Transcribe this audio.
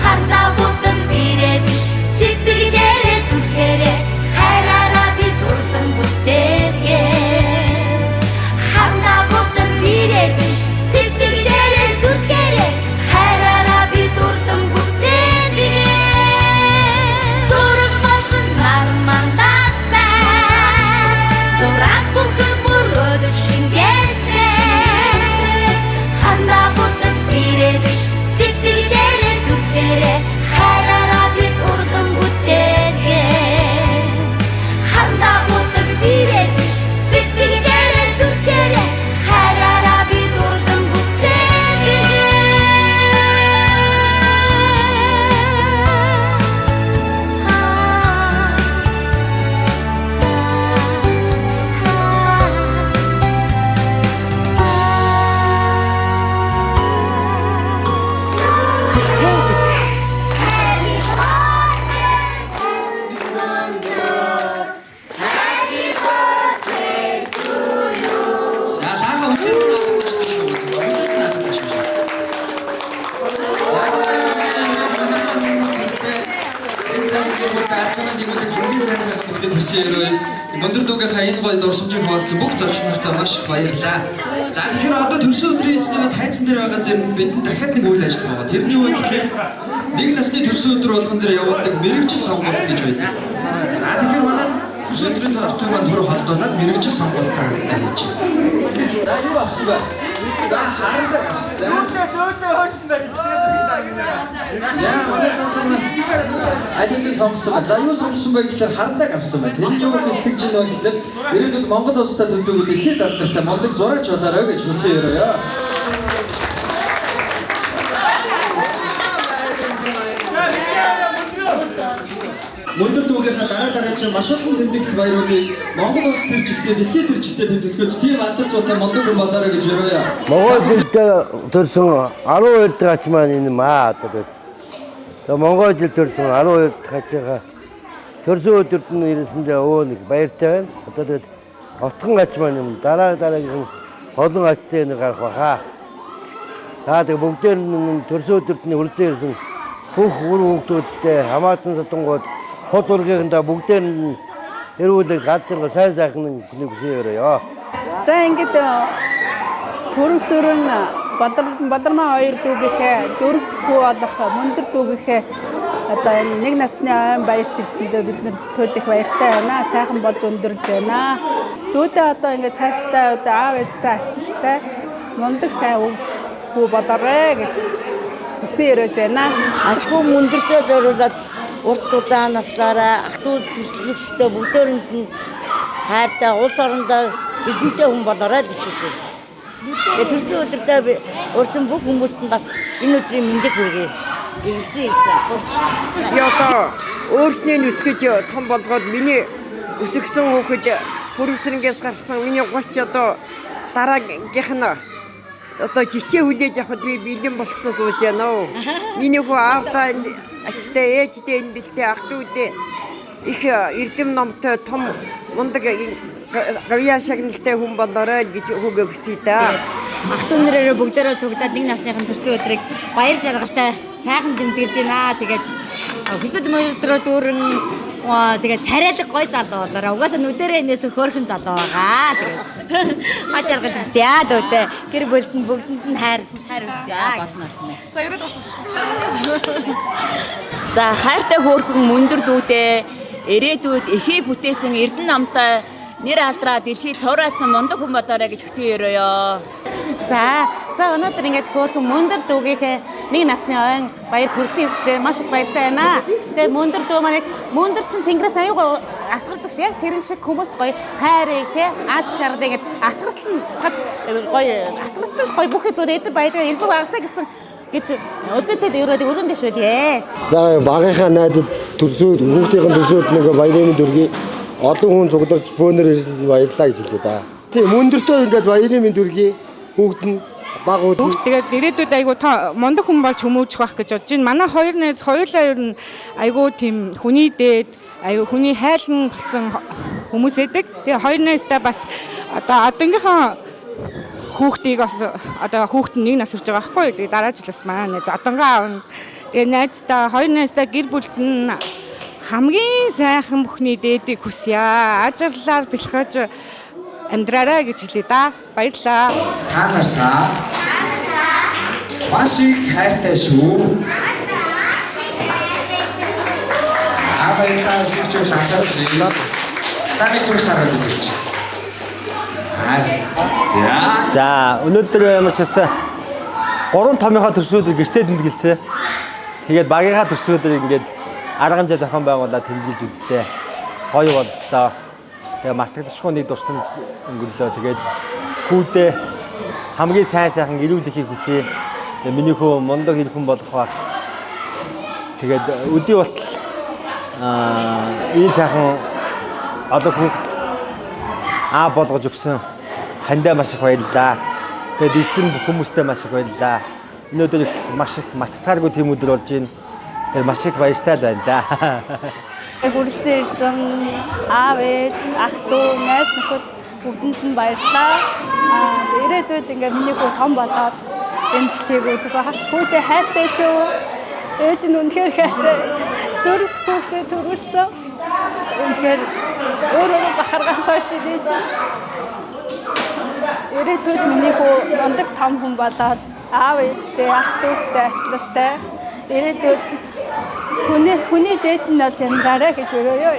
Хардаа бүтэн бирээ биш сэтгэлдээ зүрхээ Ирсэн сайхан бүгдийг хүсээрэй. Өндөр дүүгийнхаа энэ гоё дурсамжийг хуваалцсан бүх зоч нартай маш их баярлалаа. За тэгэхээр одоо төрсөн өдрийн эзний тайзан дээр байгаа дээр бид дахиад нэг үйл ажиллагаа байгаа. Тэрний үед тэгэхээр нэг насны төрсөн өдөр болгон дээр явуулдаг мэрэгжил сонголт гэж байдаг. За тэгэхээр манай төрсөн өдрийн төвтэй маань түр холдуулаад мэрэгжил сонголт таардаг гэж. За юу авсан бэ? За харагдаа авсан. За дөөдөө хөрсөн байх. Айдын сонгосон. За юу сонгосон бэ гэхээр хардаг авсан байна. Тэр юу хэлдэг чинь вэ гэхээр ирээдүйд Монгол улстай төлөвлөгөө дэлхийд алдартай мондөг зураач болоорой гэж хүсэж өрөөё. Мөндөр дүүгийнхаа дараа чинь маш олон тэмдэглэл баяруудыг Монгол улс төр чигтээ дэлхийн төр чигтээ тэмдэглэхөөс тийм алдар зуутай мондөг хүн болоорой гэж өрөөё. Монгол жилдээ төрсөн 12 дахь маань энэ маа одоо Монгол жил төрсөн 12 дахь төрсөн өдөрт нь ирсэндээ өө нэг баяртай байна. Одоо тэгээд отхон ач маань юм дараагийн олон ачтай нэг гарах баха. За тэгээд бүгдээр нь төрсөн өдөрт нь үргэлж ирсэн бүх үр хүүхдүүдтэй хамаатан сатангууд хот ургийнхаа бүгдээр нь эрүүлэг гадар сайн сайхан нэг хүсээрээ. За ингээд төрөсөрөн Бадармаа хоёр дүүгийнхээ дөрөвт хүү болох мөндөр дүүгийнхээ одоо энэ нэг насны айн баярт ирсэндээ бид нар төлөх баяртай байна. Сайхан болж өндөрлж байна. Дүүдээ одоо ингээд цаашдаа одоо аав ээжтэй ачилтай мундаг сайн хүү болоорой гэж хүсээ өрөөж байна. Ачгүй мөндөртөө зориулаад урт удаан наслаараа ах トゥ төлөвлөгчтэй бүгдээрэнд нь хайртай улс орондоо эрдэнэтэй хүн болоорой гэж хэлж байна. Төрсөн өдөртөө урьсан бүх хүмүүст нь бас энэ өдрийн мэндийг хүргэе. Ирэлцэн ирсэн. Одоо өөрснөө өсгөж том болгоод миний өсгсөн хүүхэд бүрвсрэнгээс гарсан миний 30 одоо дараагийнх нь одоо жичээ хүлээж авахд би бэлэн болцсоо сууж байна уу. Миний хүү аавдаа ачтай ээжтэй энэ бэлтэй ах トゥ үдээ их эрдэм номтой том мундаг гавьяа шагналтай хүн болоорой гэж хүүгээ хүсье да. Ах トゥ нэрээр бүгдээрээ цуглаад нэг насныхан төрсөн өдрийг баяр жаргалтай сайхан тэмдэглэж байна. Тэгээд хүсэд мөрөдрөө дүүрэн тэгээд царайлаг гой залуу болоорой. Угаасаа нүдэрээ энэс хөөрхөн залуу байгаа. Тэгээд аж аргал хүсье дөөдөө. Гэр бүлд нь бүгдэнд нь хайр хүсье. За ирээд болох. За хайртай хөөрхөн мөндөр дүүдээ ирээдүйд эхийг бүтээсэн эрдэнэ намтай нэр алдраа дэлхийд цураацсан мундаг хүн болоорой гэж хүсье өрөөё. За өнөөдөр ингээд хөөрхөн мөндөр дүүгийнхээ нэг насны ойн баяр төрсөн ирсдээ маш их баяртай байна. Тэгээд мөндөр дүү маань мөндөр чин тэнгэрээс аюугаа асгардаг шиг яг тэрэн шиг хүмүүст гоё хайрыг те аз жаргалыг ингээд асгартан цутгаж гоё асгартан гоё бүхий зүйл эдэр баяртай элбэг багасаа гэсэн гэж үзэдэд өрөөнд дэвшүүлье. За багынхаа найзад төрсөн хүүхдийн төрсөн нэг баярын дүргийн олон хүн цугларч бөөнөр ирсэнд баярлалаа гэж хэлээ да. Тийм өндөртөө ингээд баярын минь дүргийн хүүхд нь багууд нь тэгээд ирээдүйд айгу мундаг хүн болж хүмүүжих байх гэж бодож байна. Манай хоёр найз хоёулаа ер нь айгу тийм хүний дээд айгу хүний хайлан болсон хүмүүс эдэг. Тэгээ хоёр найзтай бас одоо адангийнхаа хүүхдийг бас одоо хүүхд нь нэг нас хүрч байгаа байхгүй. Тэгээ дараа жил бас манай найз адангаа аавна. Тэгээ найзтай хоёр найзтай гэр бүлд нь хамгийн сайхан бүхний дээдийг хүсье. Ажирлаар бэлхэж амьдраарай гэж хэлээ да. Баярлалаа. Та нартай маш их хайртай шүү. Баярлалаа гэж шаардлагатай. За нэг зүйл хараад үзье. За өнөөдөр ямар ч байсан 3 томьёохоо төрсөн өдөр гэртээ тэмдэглэсэн. Тэгээд багийнхаа төрсөн өдөр ингээд арга хэмжээ зохион байгуулаад тэмдэглэж үзтээ. Гоё боллоо. Тэгээ мартагдчихгүй нэг дурсан өнгөрлөө. Тэгээд хүүдээ хамгийн сайхан эрүүл ихийг хүсье. Миний хүү мундаг хэрхэн болох байх. Тэгээд өдий болтол ийм сайхан одоо хүүхд болгож өгсөн хандаа маш их баярлалаа. Тэгээд ирсэн бүх хүмүүстээ маш их баярлалаа. Өнөөдөр маш их мартагдахааргүй тийм өдөр болж байна. Тэгээд маш их баяртай байна да. Хүрэлцэн ирсэн аав ээж ах トゥ найз нөхөд бүгдэнд нь баярлалаа. Ирээдүйд ингээд миний хүү том болоод энэ бичлэгийг үзэх байх. Хүүтэй хайртай шүү. Ээж нь үнэхээр хайртай. дөрөв хүүхдээ төрүүлсэн. Үнэхээр өөрөө бахаргаас хойч идэж. Ирээдүйд миний хүү мундаг том хүн болоод аав ээжтэй, ах дүүстэй, ачлалтай. Ирээдүйд хүний дээд нь болж амьдраарай гэж өрөөё.